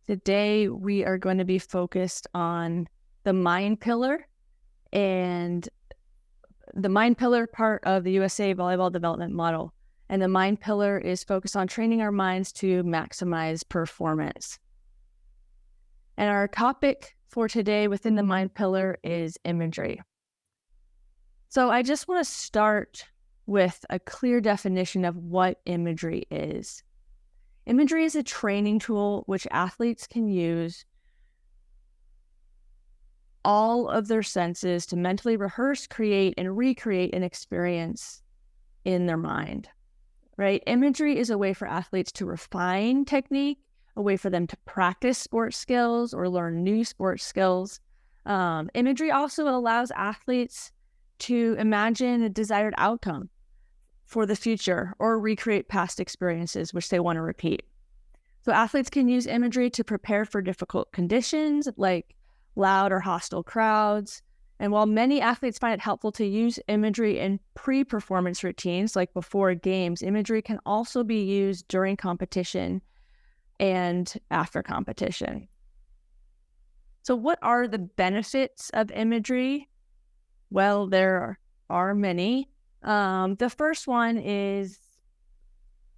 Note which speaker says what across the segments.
Speaker 1: Today, we are going to be focused on the mind pillar, and the mind pillar part of the USA Volleyball Development Model. And the mind pillar is focused on training our minds to maximize performance. And our topic for today within the mind pillar is imagery. So I just want to start with a clear definition of what imagery is. Imagery is a training tool which athletes can use all of their senses to mentally rehearse, create, and recreate an experience in their mind, right? Imagery is a way for athletes to refine technique, a way for them to practice sports skills or learn new sports skills. Imagery also allows athletes to imagine a desired outcome for the future or recreate past experiences which they want to repeat. So athletes can use imagery to prepare for difficult conditions like loud or hostile crowds. And while many athletes find it helpful to use imagery in pre-performance routines like before games, imagery can also be used during competition and after competition. So what are the benefits of imagery? Well, there are many. The first one is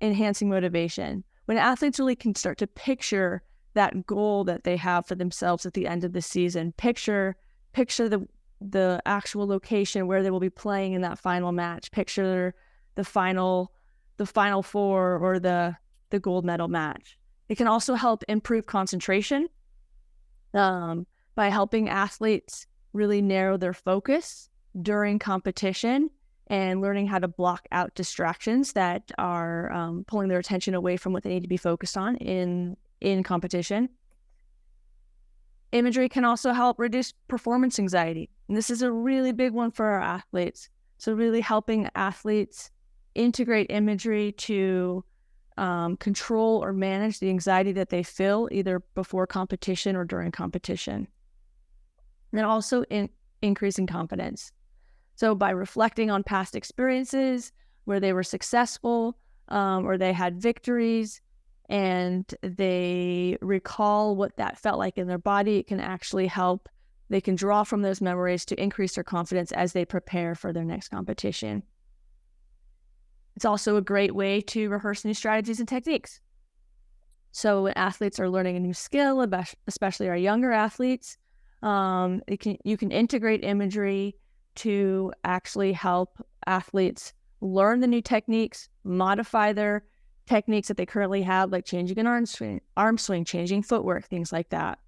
Speaker 1: enhancing motivation. When athletes really can start to picture that goal that they have for themselves at the end of the season, picture the actual location where they will be playing in that final match, picture the final four or the gold medal match. It can also help improve concentration by helping athletes really narrow their focus during competition and learning how to block out distractions that are pulling their attention away from what they need to be focused on in competition. Imagery can also help reduce performance anxiety. And this is a really big one for our athletes. So really helping athletes integrate imagery to control or manage the anxiety that they feel either before competition or during competition. And also increasing confidence. So by reflecting on past experiences where they were successful or they had victories and they recall what that felt like in their body, it can actually help. They can draw from those memories to increase their confidence as they prepare for their next competition. It's also a great way to rehearse new strategies and techniques. So when athletes are learning a new skill, especially our younger athletes, you can integrate imagery to actually help athletes learn the new techniques, modify their techniques that they currently have, like changing an arm swing, changing footwork, things like that.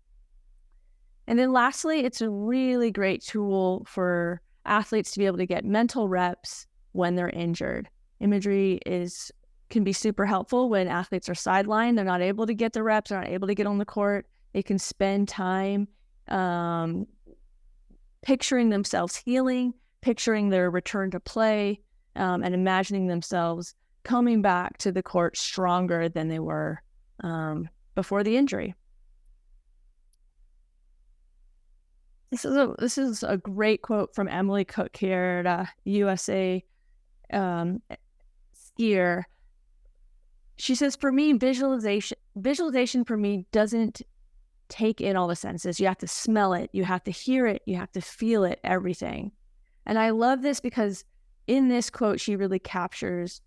Speaker 1: And then lastly, it's a really great tool for athletes to be able to get mental reps when they're injured. Imagery can be super helpful when athletes are sidelined. They're not able to get the reps, they're not able to get on the court. They can spend time picturing themselves healing, picturing their return to play, and imagining themselves coming back to the court stronger than they were before the injury. This is a great quote from Emily Cook here at USA Skier. She says, "For me, visualization for me doesn't take in all the senses. You have to smell it, you have to hear it, you have to feel it, everything." And I love this because in this quote, she really captures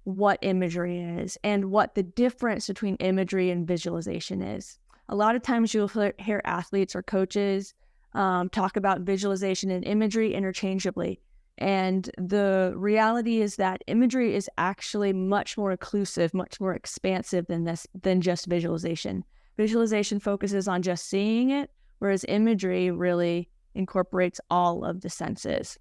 Speaker 1: what imagery is and what the difference between imagery and visualization is. A lot of times you'll hear athletes or coaches talk about visualization and imagery interchangeably. And the reality is that imagery is actually much more inclusive, much more expansive than just visualization. Visualization focuses on just seeing it, whereas imagery really incorporates all of the senses.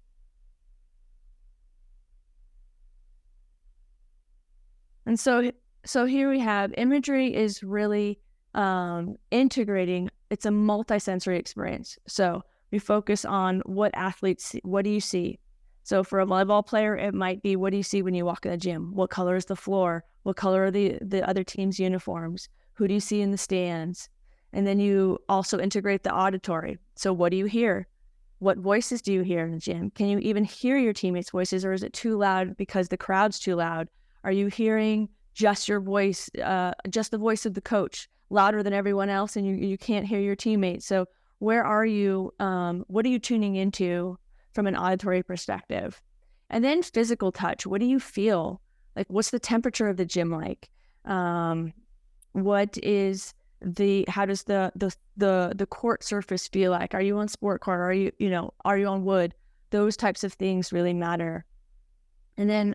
Speaker 1: And so here we have imagery is really integrating. It's a multisensory experience. So we focus on what athletes see. What do you see? So for a volleyball player, it might be, what do you see when you walk in the gym? What color is the floor? What color are the other team's uniforms? Who do you see in the stands? And then you also integrate the auditory. So what do you hear? What voices do you hear in the gym? Can you even hear your teammates' voices, or is it too loud because the crowd's too loud? Are you hearing just your voice, just the voice of the coach? louder than everyone else and you can't hear your teammates. So where are you? What are you tuning into from an auditory perspective? And then physical touch. What do you feel? Like, what's the temperature of the gym like? What is how does the court surface feel like? Are you on sport court? Are you on wood? Those types of things really matter. And then,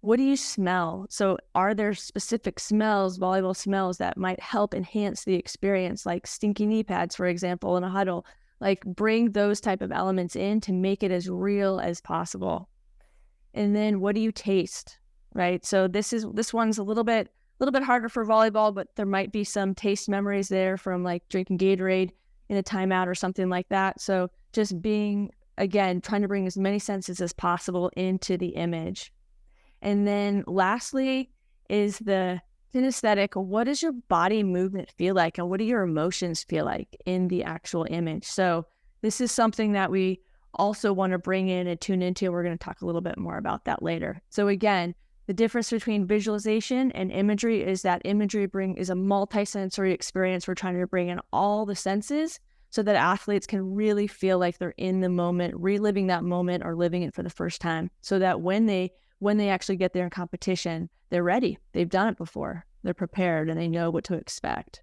Speaker 1: what do you smell? So are there specific smells, volleyball smells, that might help enhance the experience, like stinky knee pads, for example, in a huddle? Like, bring those type of elements in to make it as real as possible. And then what do you taste, right? So this one's a little bit harder for volleyball, but there might be some taste memories there from like drinking Gatorade in a timeout or something like that. So just trying to bring as many senses as possible into the image. And then lastly is the kinesthetic. What does your body movement feel like? And what do your emotions feel like in the actual image? So this is something that we also want to bring in and tune into. We're going to talk a little bit more about that later. So again, the difference between visualization and imagery is that imagery is a multi-sensory experience. We're trying to bring in all the senses so that athletes can really feel like they're in the moment, reliving that moment or living it for the first time, so that when they actually get there in competition, they're ready. They've done it before. They're prepared and they know what to expect.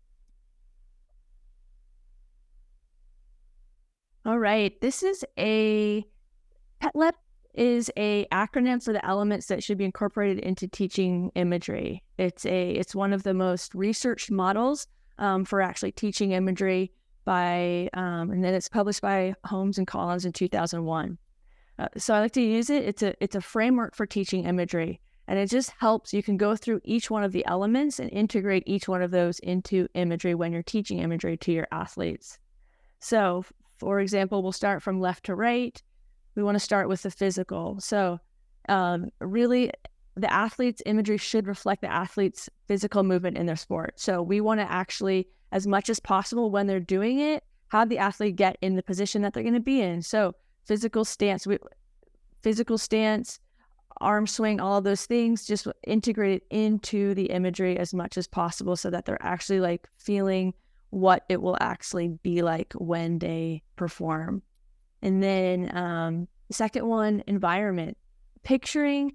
Speaker 1: All right, this is PETTLEP is a acronym for the elements that should be incorporated into teaching imagery. It's one of the most researched models for actually teaching imagery and then it's published by Holmes and Collins in 2001. So I like to use it. It's a framework for teaching imagery, and it just helps. You can go through each one of the elements and integrate each one of those into imagery when you're teaching imagery to your athletes. So, for example, we'll start from left to right. We want to start with the physical. So really, the athlete's imagery should reflect the athlete's physical movement in their sport. So we want to actually, as much as possible when they're doing it, have the athlete get in the position that they're going to be in. So physical stance, arm swing, all of those things, just integrate it into the imagery as much as possible so that they're actually like feeling what it will actually be like when they perform. And then the second one, environment. Picturing,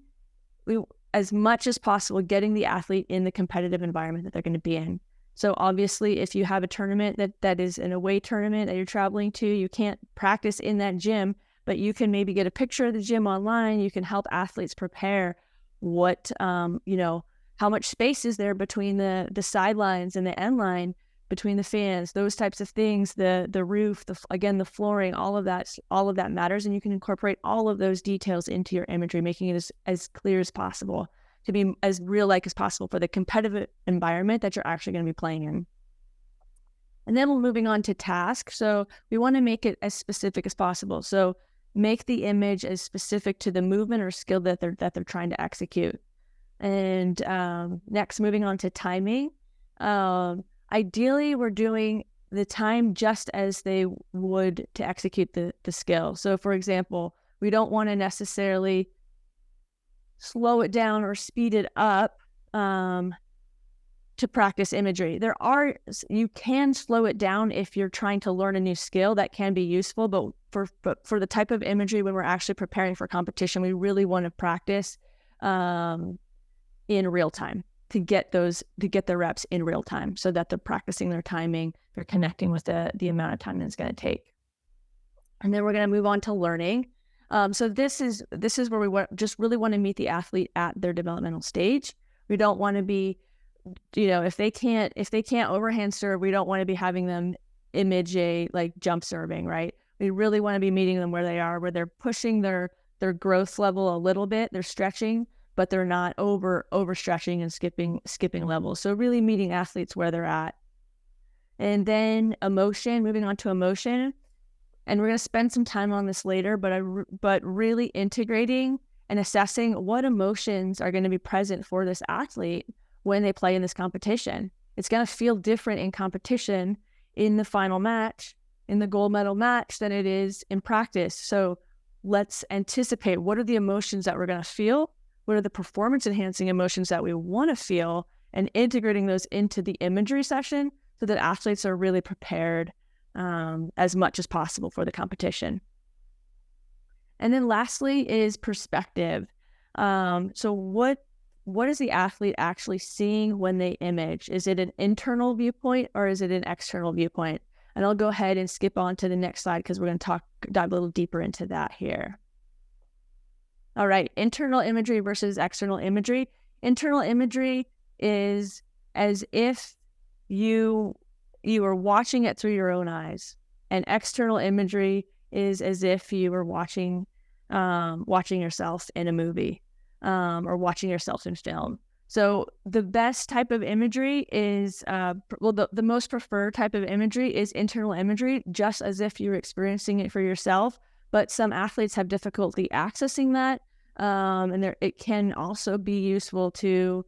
Speaker 1: as much as possible, getting the athlete in the competitive environment that they're going to be in. So obviously, if you have a tournament that is an away tournament that you're traveling to, you can't practice in that gym, but you can maybe get a picture of the gym online. You can help athletes prepare what, how much space is there between the sidelines and the end line, between the fans, those types of things, the roof, the flooring, all of that matters. And you can incorporate all of those details into your imagery, making it as clear as possible, to be as real-like as possible for the competitive environment that you're actually going to be playing in. And then we're moving on to task. So we want to make it as specific as possible. So make the image as specific to the movement or skill that they're trying to execute. And next, moving on to timing. Ideally, we're doing the time just as they would to execute the skill. So for example, we don't want to necessarily slow it down or speed it up to practice imagery. You can slow it down if you're trying to learn a new skill. That can be useful, but for the type of imagery when we're actually preparing for competition, we really want to practice in real time to get the reps in real time, so that they're practicing their timing, they're connecting with the amount of time that it's going to take. And then we're going to move on to learning. So this is where we just really want to meet the athlete at their developmental stage. We don't want to be, if they can't overhand serve, we don't want to be having them image like jump serving, right? We really want to be meeting them where they are, where they're pushing their growth level a little bit, they're stretching, but they're not overstretching and skipping levels. So really meeting athletes where they're at. And then moving on to emotion. And we're going to spend some time on this later, but really integrating and assessing what emotions are going to be present for this athlete when they play in this competition. It's going to feel different in competition in the final match, in the gold medal match, than it is in practice. So let's anticipate, what are the emotions that we're going to feel? What are the performance enhancing emotions that we want to feel? and integrating those into the imagery session so that athletes are really prepared as much as possible for the competition. And then lastly is perspective. So what is the athlete actually seeing when they image? Is it an internal viewpoint or is it an external viewpoint? And I'll go ahead and skip on to the next slide because we're going to dive a little deeper into that here. All right, internal imagery versus external imagery. Internal imagery is as if you are watching it through your own eyes, and external imagery is as if you were watching yourself in a movie or watching yourself in film. So the best type of imagery is, the most preferred type of imagery is internal imagery, just as if you're experiencing it for yourself. But some athletes have difficulty accessing that. And it can also be useful to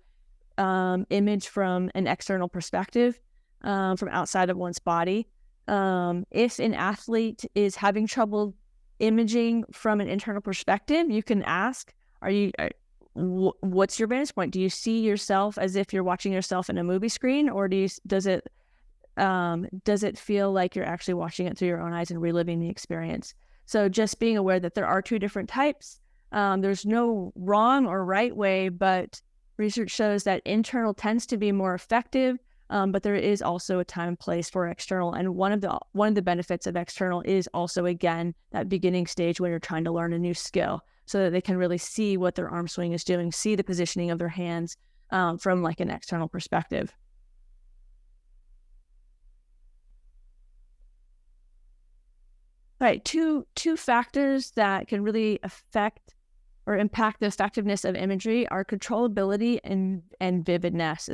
Speaker 1: image from an external perspective, from outside of one's body. If an athlete is having trouble imaging from an internal perspective, you can ask, what's your vantage point? Do you see yourself as if you're watching yourself in a movie screen, or does it feel like you're actually watching it through your own eyes and reliving the experience? So just being aware that there are two different types. There's no wrong or right way, but research shows that internal tends to be more effective, but there is also a time and place for external. And one of the benefits of external is also, again, that beginning stage when you're trying to learn a new skill, so that they can really see what their arm swing is doing, see the positioning of their hands from like an external perspective. All right, two factors that can really affect or impact the effectiveness of imagery are controllability and vividness.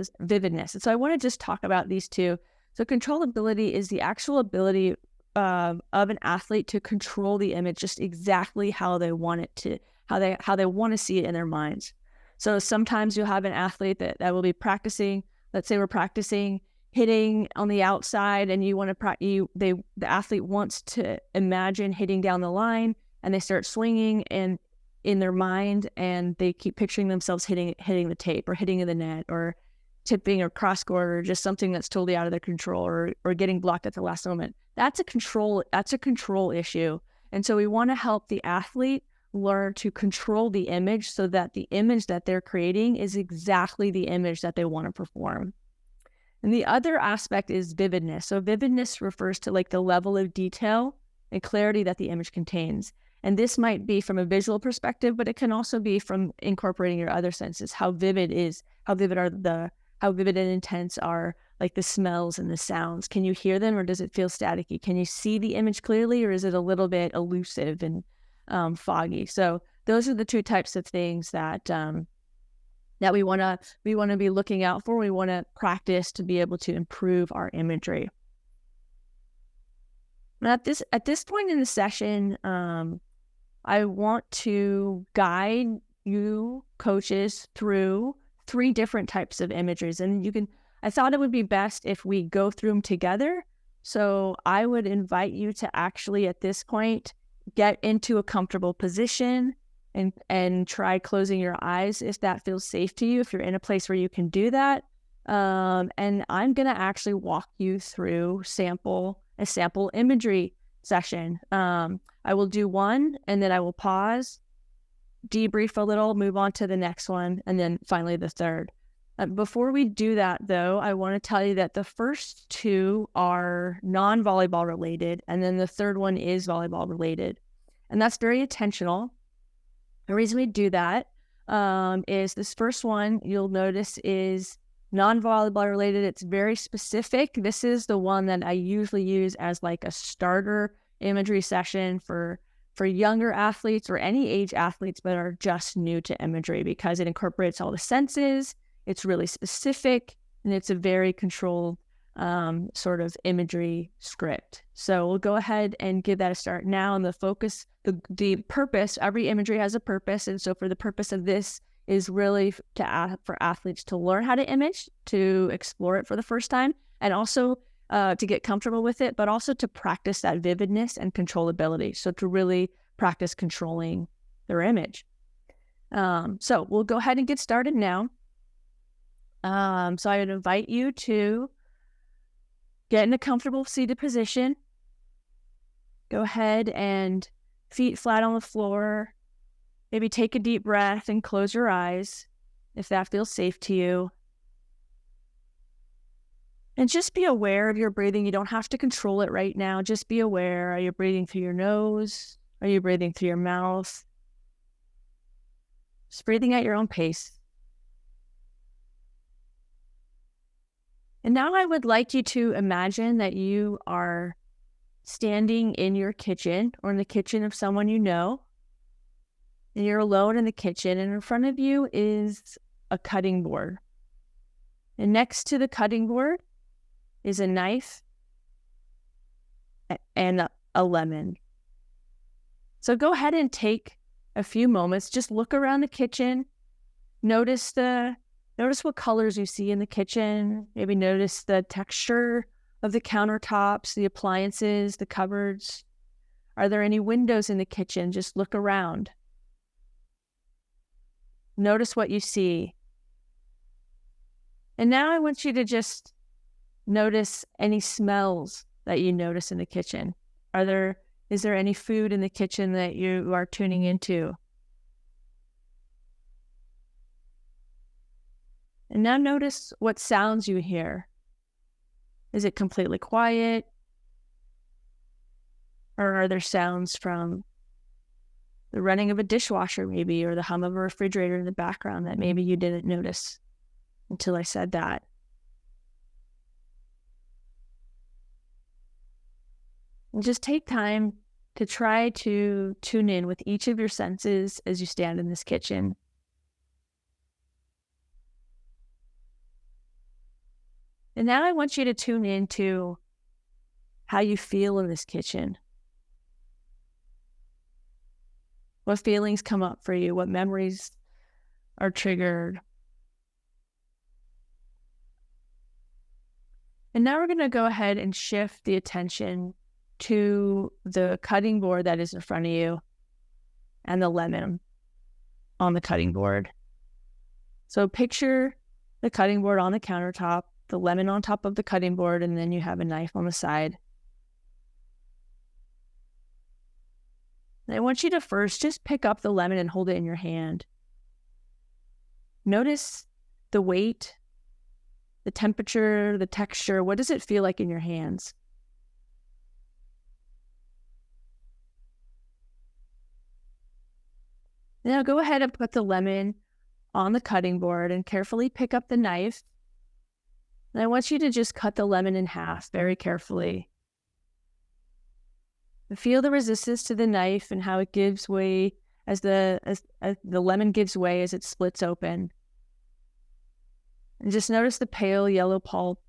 Speaker 1: And so I want to just talk about these two. So controllability is the actual ability of an athlete to control the image just exactly how they want it to, how they want to see it in their minds. So sometimes you'll have an athlete that will be practicing. Let's say we're practicing hitting on the outside, and the athlete wants to imagine hitting down the line, and they start swinging and in their mind, and they keep picturing themselves hitting the tape or hitting the net or tipping or cross court or just something that's totally out of their control or getting blocked at the last moment. That's a control issue. And so we want to help the athlete learn to control the image so that the image that they're creating is exactly the image that they want to perform. And the other aspect is vividness. So vividness refers to like the level of detail and clarity that the image contains. And this might be from a visual perspective, but it can also be from incorporating your other senses. How vivid and intense are like the smells and the sounds? Can you hear them, or does it feel staticky? Can you see the image clearly, or is it a little bit elusive and foggy? So those are the two types of things that we want to be looking out for. We want to practice to be able to improve our imagery. And at this point in the session, I want to guide you coaches through 3 different types of imageries. And I thought it would be best if we go through them together. So I would invite you to actually, at this point, get into a comfortable position and try closing your eyes if that feels safe to you, if you're in a place where you can do that. And I'm going to actually walk you through a sample imagery session. I will do one, and then I will pause, debrief a little, move on to the next one, and then finally the third. Before we do that, though, I want to tell you that the first 2 are non-volleyball related, and then the third one is volleyball related. And that's very intentional. The reason we do that is this first one, you'll notice, is non-volleyball related. It's very specific. This is the one that I usually use as like a starter imagery session for younger athletes or any age athletes but are just new to imagery, because it incorporates all the senses. It's really specific, and it's a very controlled sort of imagery script. So we'll go ahead and give that a start now. And the focus, the purpose, every imagery has a purpose. And so for the purpose of this is really for athletes to learn how to image, to explore it for the first time, and also to get comfortable with it, but also to practice that vividness and controllability. So to really practice controlling their image. So we'll go ahead and get started now. So I would invite you to get in a comfortable seated position. Go ahead and feet flat on the floor. Maybe take a deep breath and close your eyes if that feels safe to you. And just be aware of your breathing. You don't have to control it right now. Just be aware. Are you breathing through your nose? Are you breathing through your mouth? Just breathing at your own pace. And now I would like you to imagine that you are standing in your kitchen or in the kitchen of someone you know. And you're alone in the kitchen, and in front of you is a cutting board. And next to the cutting board is a knife and a lemon. So go ahead and take a few moments. Just look around the kitchen. Notice what colors you see in the kitchen. Maybe notice the texture of the countertops, the appliances, the cupboards. Are there any windows in the kitchen? Just look around. Notice what you see. And now I want you to just notice any smells that you notice in the kitchen. Is there any food in the kitchen that you are tuning into? And now notice what sounds you hear. Is it completely quiet? Or are there sounds from the running of a dishwasher maybe, or the hum of a refrigerator in the background that maybe you didn't notice until I said that? And just take time to try to tune in with each of your senses as you stand in this kitchen. And now I want you to tune into how you feel in this kitchen. What feelings come up for you? What memories are triggered? And now we're going to go ahead and shift the attention to the cutting board that is in front of you and the lemon on the cutting board. So picture the cutting board on the countertop, the lemon on top of the cutting board, and then you have a knife on the side. And I want you to first just pick up the lemon and hold it in your hand. Notice the weight, the temperature, the texture. What does it feel like in your hands? Now go ahead and put the lemon on the cutting board and carefully pick up the knife. And I want you to just cut the lemon in half very carefully. And feel the resistance to the knife and how it gives way as the lemon gives way as it splits open. And just notice the pale yellow pulp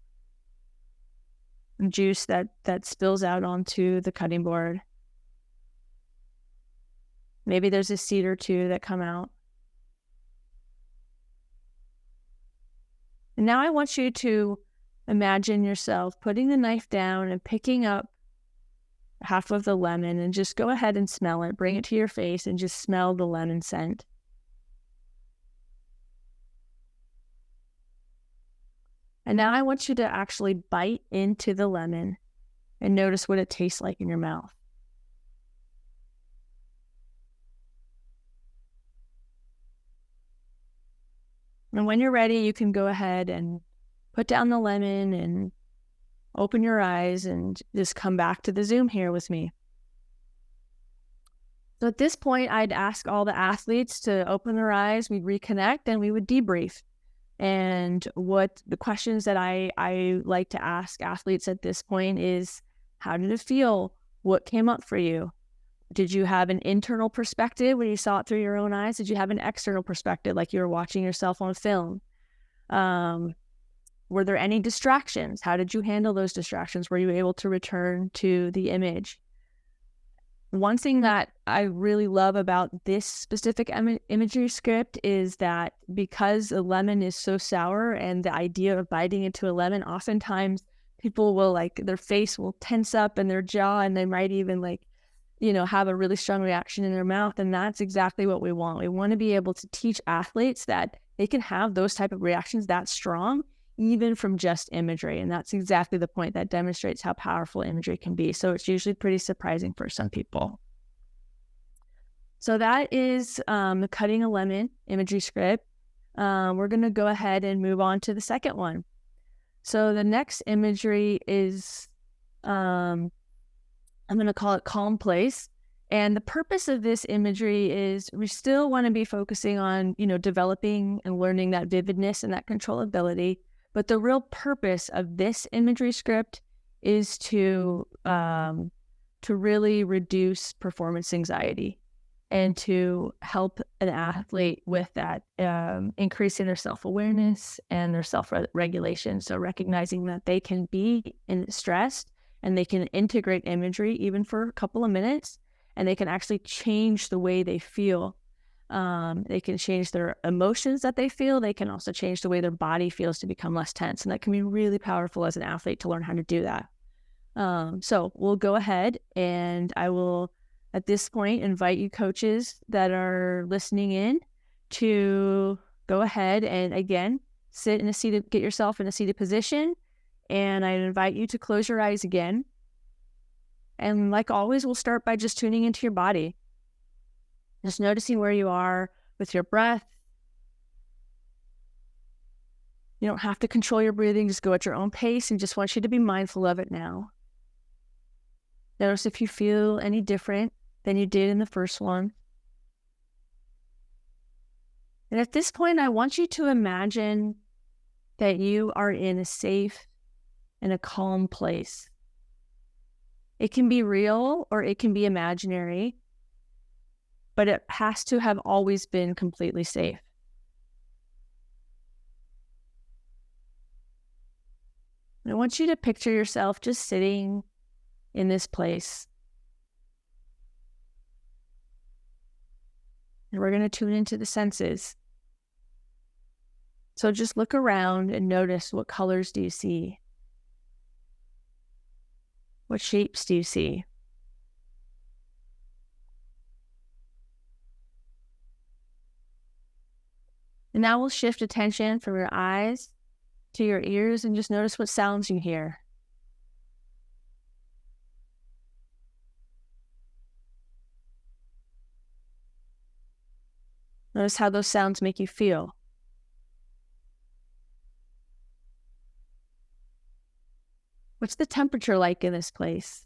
Speaker 1: and juice that spills out onto the cutting board. Maybe there's a seed or two that come out. And now I want you to imagine yourself putting the knife down and picking up half of the lemon, and just go ahead and smell it. Bring it to your face and just smell the lemon scent. And now I want you to actually bite into the lemon and notice what it tastes like in your mouth. And when you're ready, you can go ahead and put down the lemon and open your eyes and just come back to the Zoom here with me. So at this point, I'd ask all the athletes to open their eyes, we'd reconnect, and we would debrief. And what the questions that I like to ask athletes at this point is, how did it feel? What came up for you? Did you have an internal perspective when you saw it through your own eyes? Did you have an external perspective, like you were watching yourself on film? Were there any distractions? How did you handle those distractions? Were you able to return to the image? One thing that I really love about this specific imagery script is that because the lemon is so sour and the idea of biting into a lemon, oftentimes people will their face will tense up and their jaw, and they might even have a really strong reaction in their mouth. And that's exactly what we want. We want to be able to teach athletes that they can have those type of reactions that strong, even from just imagery. And that's exactly the point that demonstrates how powerful imagery can be. So it's usually pretty surprising for some people. So that is the Cutting a Lemon imagery script. We're going to go ahead and move on to the second one. So the next imagery is, I'm going to call it Calm Place. And the purpose of this imagery is we still want to be focusing on, developing and learning that vividness and that controllability. But the real purpose of this imagery script is to really reduce performance anxiety and to help an athlete with that, increasing their self-awareness and their self-regulation. So recognizing that they can be stressed and they can integrate imagery even for a couple of minutes, and they can actually change the way they feel. They can change their emotions that they feel. They can also change the way their body feels to become less tense. And that can be really powerful as an athlete to learn how to do that. So we'll go ahead, and I will, at this point, invite you coaches that are listening in to go ahead and, again, get yourself in a seated position. And I invite you to close your eyes again. And like always, we'll start by just tuning into your body. Just noticing where you are with your breath. You don't have to control your breathing. Just go at your own pace, and just want you to be mindful of it now. Notice if you feel any different than you did in the first one. And at this point, I want you to imagine that you are in a safe and a calm place. It can be real or it can be imaginary, but it has to have always been completely safe. And I want you to picture yourself just sitting in this place. And we're going to tune into the senses. So just look around and notice, what colors do you see? What shapes do you see? And now we'll shift attention from your eyes to your ears and just notice what sounds you hear. Notice how those sounds make you feel. What's the temperature like in this place?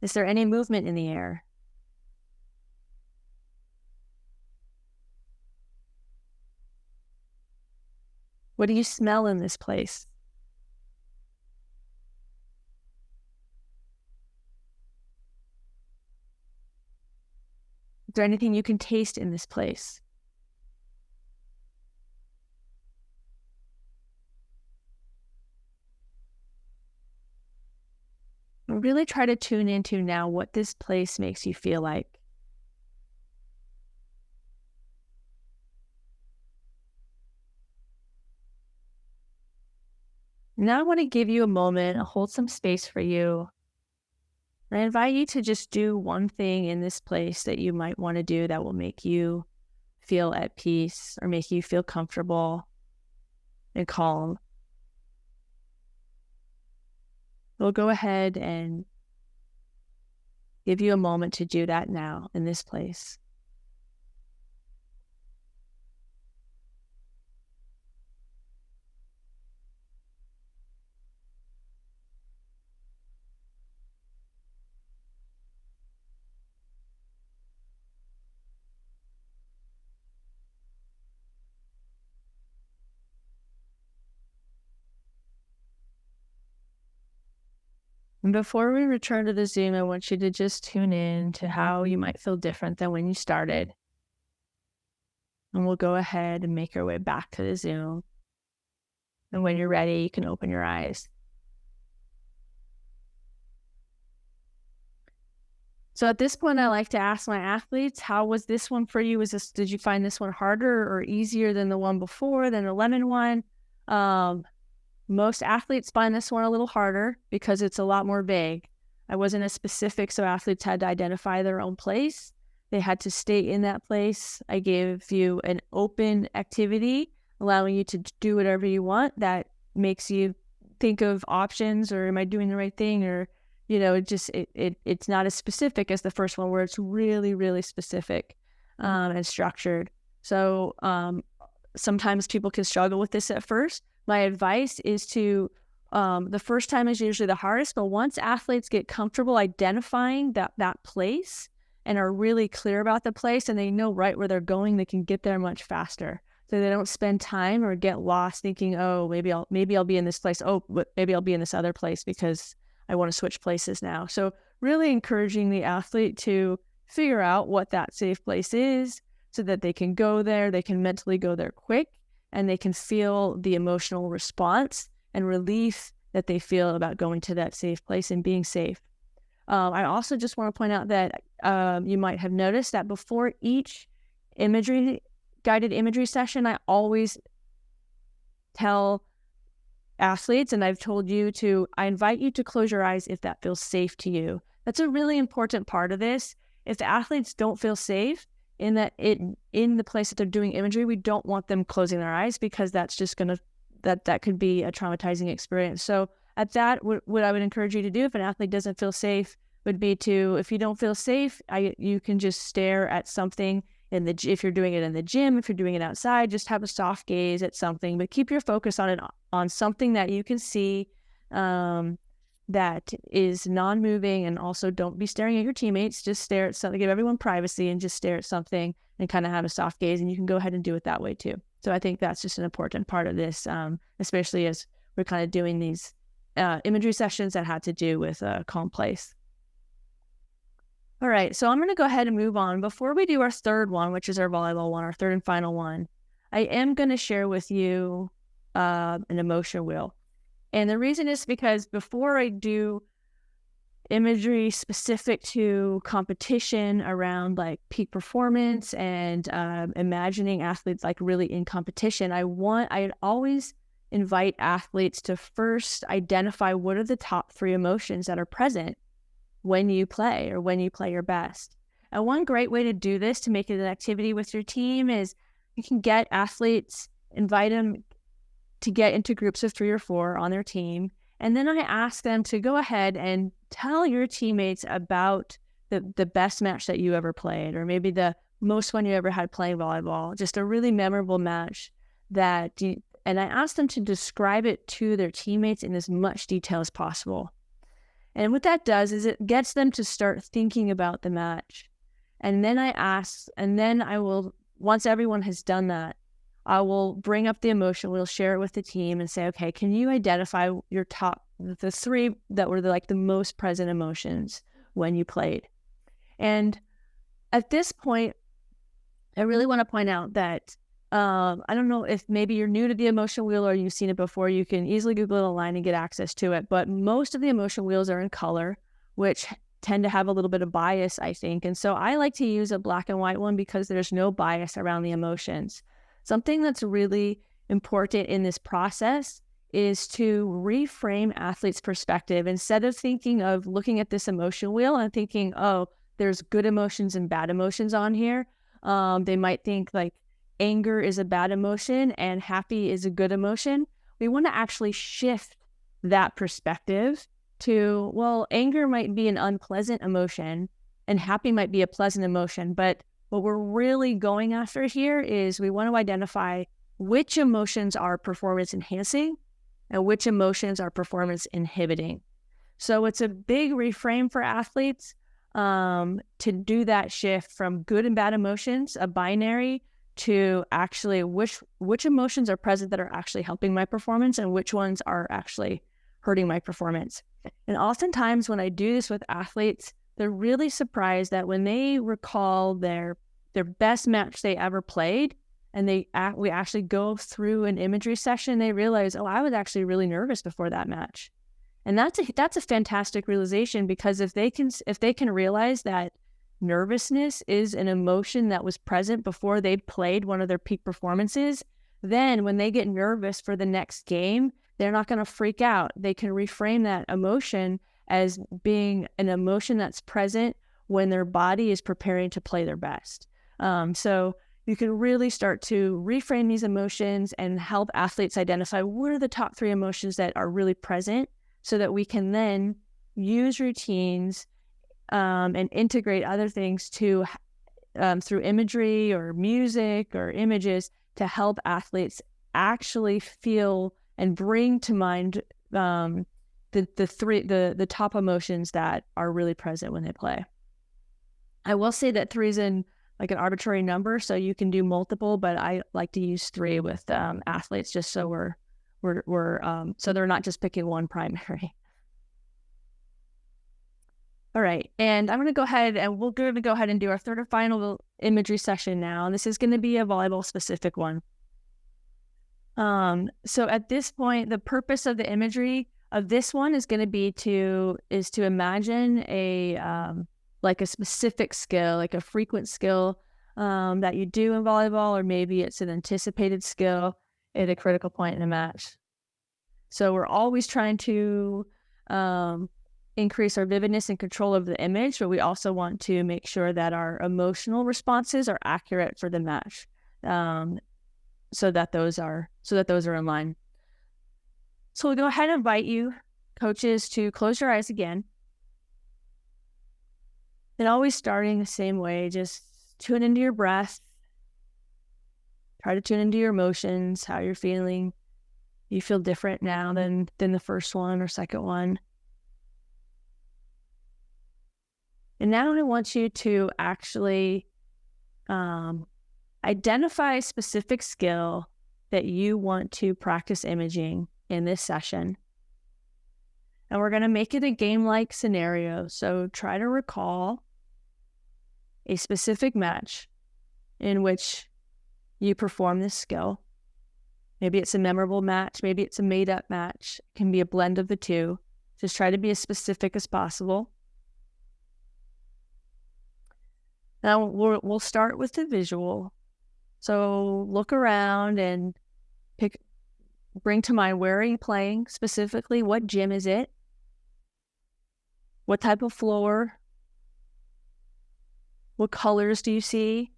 Speaker 1: Is there any movement in the air? What do you smell in this place? Is there anything you can taste in this place? Really try to tune into now what this place makes you feel like. Now I want to give you a moment, hold some space for you. And I invite you to just do one thing in this place that you might want to do that will make you feel at peace or make you feel comfortable and calm. We'll go ahead and give you a moment to do that now in this place. And before we return to the Zoom, I want you to just tune in to how you might feel different than when you started. And we'll go ahead and make our way back to the Zoom. And when you're ready, you can open your eyes. So at this point, I like to ask my athletes, how was this one for you? Did you find this one harder or easier than the one before, than the lemon one? Most athletes find this one a little harder because it's a lot more vague. I wasn't as specific, so athletes had to identify their own place. They had to stay in that place. I gave you an open activity, allowing you to do whatever you want. That makes you think of options, or am I doing the right thing? Or, it's not as specific as the first one, where it's really, really specific and structured. So sometimes people can struggle with this at first. My advice is to, the first time is usually the hardest, but once athletes get comfortable identifying that place and are really clear about the place and they know right where they're going, they can get there much faster. So they don't spend time or get lost thinking, oh, maybe I'll be in this place. Oh, but maybe I'll be in this other place because I want to switch places now. So really encouraging the athlete to figure out what that safe place is so that they can go there, they can mentally go there quick, and they can feel the emotional response and relief that they feel about going to that safe place and being safe. I also just want to point out that you might have noticed that before each guided imagery session, I always tell athletes, and I've told you to, I invite you to close your eyes if that feels safe to you. That's a really important part of this. If the athletes don't feel safe in the place that they're doing imagery, we don't want them closing their eyes, because that's just that could be a traumatizing experience. So at that, what I would encourage you to do if an athlete doesn't feel safe would be to, if you don't feel safe, you can just stare at something if you're doing it in the gym, if you're doing it outside, just have a soft gaze at something, but keep your focus on something that you can see, that is non-moving, and also don't be staring at your teammates. Just stare at something, give everyone privacy, and just stare at something and kind of have a soft gaze, and you can go ahead and do it that way too. So I think that's just an important part of this, especially as we're kind of doing these imagery sessions that had to do with a calm place. All right, so I'm going to go ahead and move on. Before we do our third one, which is our volleyball one, our third and final one, I am going to share with you an emotion wheel. And the reason is because before I do imagery specific to competition around like peak performance and imagining athletes like really in competition, I always invite athletes to first identify what are the top 3 emotions that are present when you play or when you play your best. And one great way to do this, to make it an activity with your team, is you can get athletes, invite them to get into groups of 3 or 4 on their team. And then I ask them to go ahead and tell your teammates about the best match that you ever played, or maybe the most fun you ever had playing volleyball, just a really memorable match and I ask them to describe it to their teammates in as much detail as possible. And what that does is it gets them to start thinking about the match. And then I will, once everyone has done that, I will bring up the emotion, we'll share it with the team and say, okay, can you identify the 3 that were the most present emotions when you played? And at this point, I really want to point out that I don't know if maybe you're new to the emotion wheel or you've seen it before. You can easily Google it online and get access to it. But most of the emotion wheels are in color, which tend to have a little bit of bias, I think. And so I like to use a black and white one because there's no bias around the emotions. Something that's really important in this process is to reframe athletes' perspective. Instead of looking at this emotion wheel and thinking, oh, there's good emotions and bad emotions on here. They might think like anger is a bad emotion and happy is a good emotion. We want to actually shift that perspective to, well, anger might be an unpleasant emotion and happy might be a pleasant emotion. But what we're really going after here is we want to identify which emotions are performance enhancing and which emotions are performance inhibiting. So it's a big reframe for athletes to do that shift from good and bad emotions, a binary, to actually which emotions are present that are actually helping my performance and which ones are actually hurting my performance. And oftentimes when I do this with athletes, they're really surprised that when they recall their best match they ever played, and we actually go through an imagery session, they realize, oh, I was actually really nervous before that match. And that's a fantastic realization, because if they can realize that nervousness is an emotion that was present before they played one of their peak performances, then when they get nervous for the next game, they're not going to freak out. They can reframe that emotion as being an emotion that's present when their body is preparing to play their best. So you can really start to reframe these emotions and help athletes identify what are the top 3 emotions that are really present, so that we can then use routines and integrate other things to through imagery or music or images to help athletes actually feel and bring to mind the top emotions that are really present when they play. I will say that 3 is an arbitrary number, so you can do multiple, but I like to use 3 with athletes just so we're so they're not just picking one primary. All right, and I'm going to go ahead and we're going to go ahead and do our third and final imagery session now. And this is going to be a volleyball specific one. So at this point, the purpose of the imagery of this one is going to be to imagine a specific skill, like a frequent skill that you do in volleyball, or maybe it's an anticipated skill at a critical point in a match. So we're always trying to increase our vividness and control of the image, but we also want to make sure that our emotional responses are accurate for the match, so that those are in line. So we'll go ahead and invite you, coaches, to close your eyes again. And always starting the same way, just tune into your breath. Try to tune into your emotions, how you're feeling. You feel different now than the first one or second one. And now I want you to actually identify a specific skill that you want to practice imaging in this session. And we're going to make it a game-like scenario. So try to recall a specific match in which you perform this skill. Maybe it's a memorable match. Maybe it's a made-up match. It can be a blend of the two. Just try to be as specific as possible. Now we'll start with the visual. So look around and bring to mind, where are you playing specifically? What gym is it? What type of floor? What colors do you see?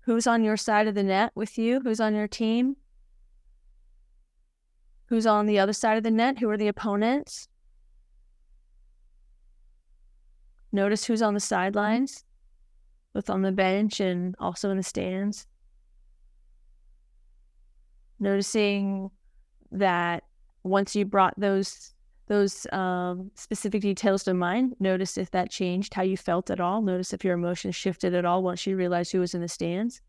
Speaker 1: Who's on your side of the net with you? Who's on your team? Who's on the other side of the net? Who are the opponents? Notice who's on the sidelines, both on the bench and also in the stands. Noticing that once you brought those specific details to mind, notice if that changed how you felt at all. Notice if your emotions shifted at all once you realized who was in the stands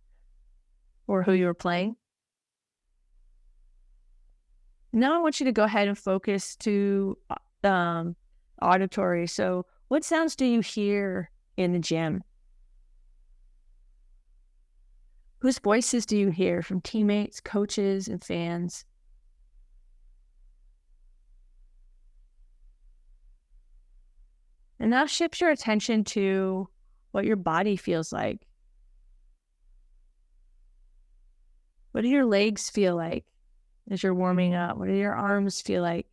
Speaker 1: or who you were playing. Now I want you to go ahead and focus to auditory. So what sounds do you hear in the gym? Whose voices do you hear from teammates, coaches, and fans? And now shift your attention to what your body feels like. What do your legs feel like as you're warming up? What do your arms feel like?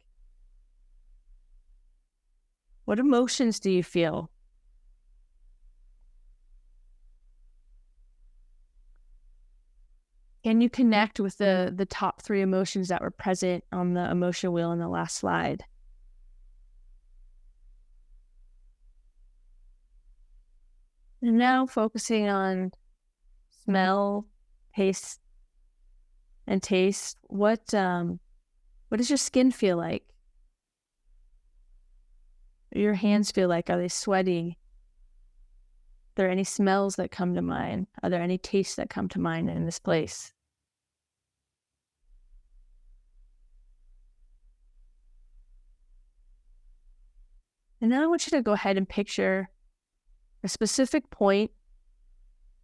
Speaker 1: What emotions do you feel? Can you connect with the top 3 emotions that were present on the emotion wheel in the last slide? And now focusing on smell, taste, and taste. What does your skin feel like? What do your hands feel like? Are they sweaty? Are there any smells that come to mind? Are there any tastes that come to mind in this place? And now I want you to go ahead and picture a specific point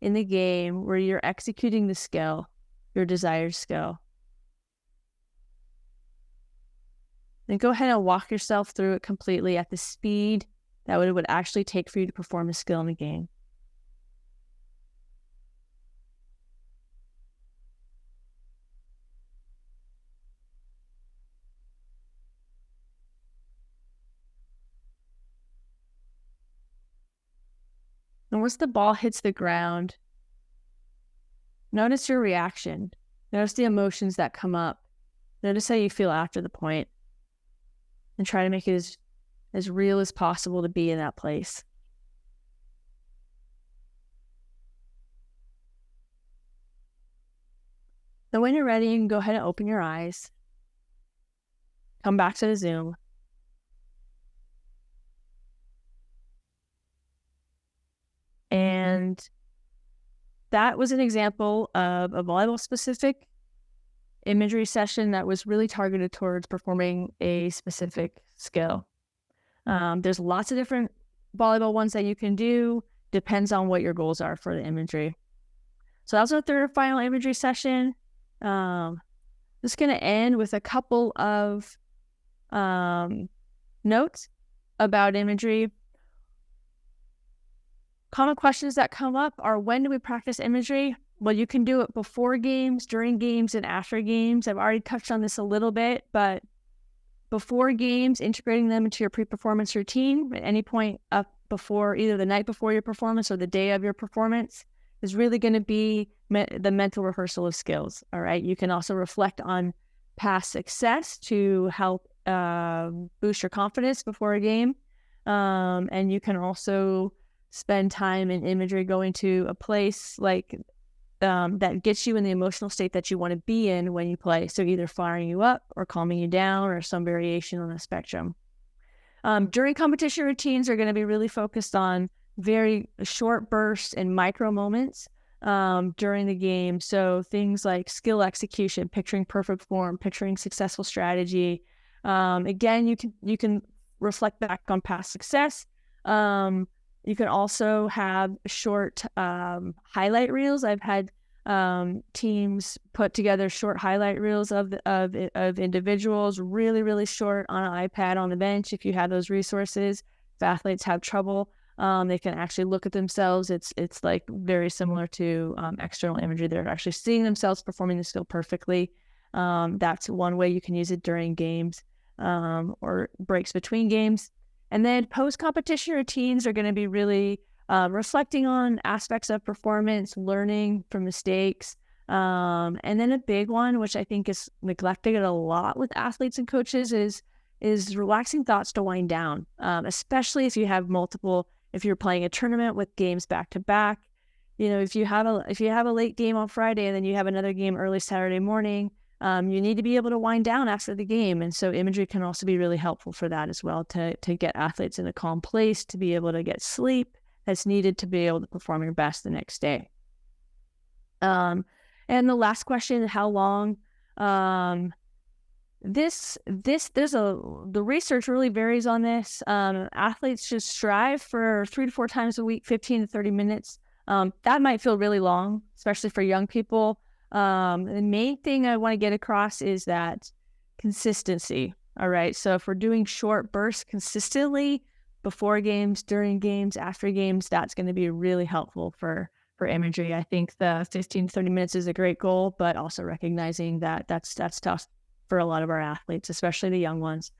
Speaker 1: in the game where you're executing the skill, your desired skill. Then go ahead and walk yourself through it completely at the speed that it would actually take for you to perform a skill in the game. once the ball hits the ground, notice your reaction. Notice the emotions that come up. Notice how you feel after the point. And try to make it as real as possible to be in that place. Then when you're ready, you can go ahead and open your eyes. Come back to the Zoom. And that was an example of a volleyball-specific imagery session that was really targeted towards performing a specific skill. There's lots of different volleyball ones that you can do. Depends on what your goals are for the imagery. So that was our third and final imagery session. Just going to end with a couple of notes about imagery. Common questions that come up are, when do we practice imagery? Well, you can do it before games, during games, and after games. I've already touched on this a little bit, but before games, integrating them into your pre-performance routine at any point up before, either the night before your performance or the day of your performance, is really going to be the mental rehearsal of skills. All right. You can also reflect on past success to help boost your confidence before a game. And you can also spend time in imagery going to a place like that gets you in the emotional state that you want to be in when you play. So either firing you up or calming you down, or some variation on the spectrum. During competition, routines are going to be really focused on very short bursts and micro moments during the game. So things like skill execution, picturing perfect form, picturing successful strategy. Again, you can reflect back on past success. You can also have short highlight reels. I've had teams put together short highlight reels of individuals, really, really short, on an iPad on the bench. If you have those resources, if athletes have trouble, they can actually look at themselves. It's like very similar to external imagery. They're actually seeing themselves performing the skill perfectly. That's one way you can use it during games or breaks between games. And then post-competition routines are going to be really reflecting on aspects of performance, learning from mistakes. And then a big one, which I think is neglected a lot with athletes and coaches, is relaxing thoughts to wind down, especially if you have if you're playing a tournament with games back to back. You know, if you have a late game on Friday and then you have another game early Saturday morning, you need to be able to wind down after the game. And so imagery can also be really helpful for that as well, to get athletes in a calm place, to be able to get sleep that's needed to be able to perform your best the next day. And the last question, how long? The research really varies on this. Athletes should strive for 3 to 4 times a week, 15 to 30 minutes. That might feel really long, especially for young people. The main thing I want to get across is that consistency. All right. So if we're doing short bursts consistently before games, during games, after games, that's going to be really helpful for imagery. I think the 15 to 30 minutes is a great goal, but also recognizing that that's tough for a lot of our athletes, especially the young ones.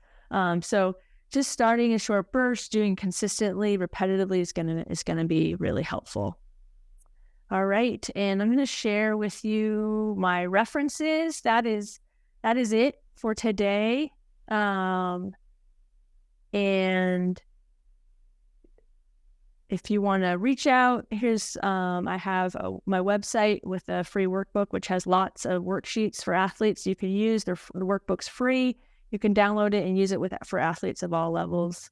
Speaker 1: So just starting in short bursts, doing consistently, repetitively is gonna be really helpful. All right, and I'm going to share with you my references. That is it for today. And if you want to reach out, here's I have my website with a free workbook, which has lots of worksheets for athletes you can use. The workbook's free. You can download it and use it for athletes of all levels.